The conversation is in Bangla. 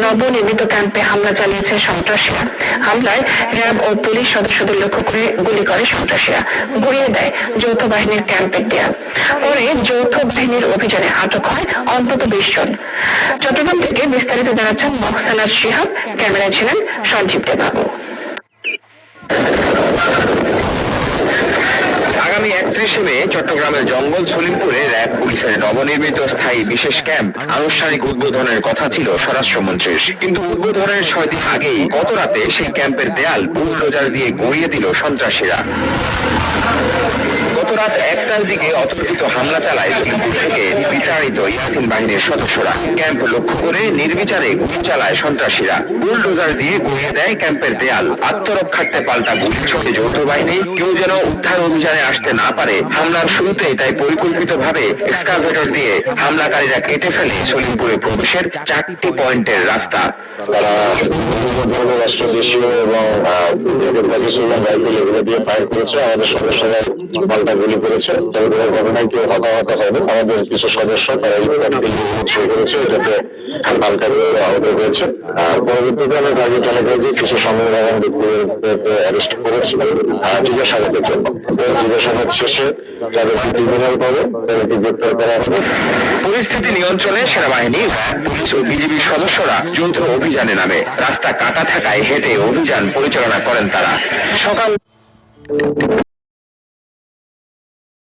নবনির্মিত ক্যাম্পে হামলা চালিয়েছে সন্ত্রাসীরা। হামলায় র্যাব ও পুলিশ সদস্যদের লক্ষ্য করে গুলি করে সন্ত্রাসীরা, গুড়িয়ে দেয় যৌথ বাহিনীর ক্যাম্পের দেয়াল। পরে যৌথ বাহিনীর অভিযানে আটক হয় অন্তত 20 জন। চট্টগ্রাম থেকে বিস্তারিত জানাচ্ছেন মহসানাত শিহাব, ক্যামেরায় ছিলেন সঞ্জীব দেববাবু। আগামী 31 মে চট্টগ্রামের জঙ্গল সলিমপুরে র্যাব পুলিশের নবনির্মিত স্থায়ী বিশেষ ক্যাম্প আনুষ্ঠানিক উদ্বোধনের কথা ছিল স্বরাষ্ট্রমন্ত্রীর, কিন্তু উদ্বোধনের 6 দিন আগেই গত রাতে সেই ক্যাম্পের দেয়াল বুলডোজার দিয়ে গড়িয়ে দিল সন্ত্রাসীরা। গত রাত 1টার দিকে অতর্কিত হামলা চালায় সলিমপুর থেকে বিতাড়িত ইয়াসিন বাহিনীর সদস্যরা। ক্যাম্প লক্ষ্য করে নির্বিচারে গুলি চালায় সন্ত্রাসীরা, বুলডোজার দিয়ে গড়িয়ে দেয় ক্যাম্পের দেয়াল। আত্মরক্ষার্থে পাল্টা গুলি ছোড়ে যৌথ বাহিনী, কেউ যেন উদ্ধার অভিযানে আসতে না পারে। হামলার শুরুতেই তাই পরিকল্পিতভাবে এক্সকাভেটর দিয়ে হামলাকারীরা কেটে ফেলে সলিমপুরে প্রবেশের 4টি পয়েন্টের রাস্তা। তারা রাষ্ট্রদেশীয় এবং এগুলো দিয়ে ফায়ার করেছে, আমাদের সদস্যরা পাল্টা গুলি করেছে। তবে কোনো ঘটনায় কেউ হতাহত হয়নি। আমাদের কিছু সদস্য তারা করেছে, এটাতে পাল্টা আহত হয়েছে। পরবর্তীতে আমরা গাড়ি চালাতে গিয়ে কিছু সংগ্রাম ব্যক্তিদেরকে অ্যারেস্ট করেছি জিজ্ঞাসাবাদের জন্য। জিজ্ঞাসাবাদ শেষে যাদের ট্রিবিউনাল পাবে তাদেরকে গ্রেপ্তার করা হবে। পরিস্থিতি নিয়ন্ত্রণে সেনাবাহিনী, পুলিশ ও বিজিবির সদস্যরা যৌথ অভিযানে নামে। রাস্তা কাটা থাকায় হেঁটে অভিযান পরিচালনা করেন তারা। সকাল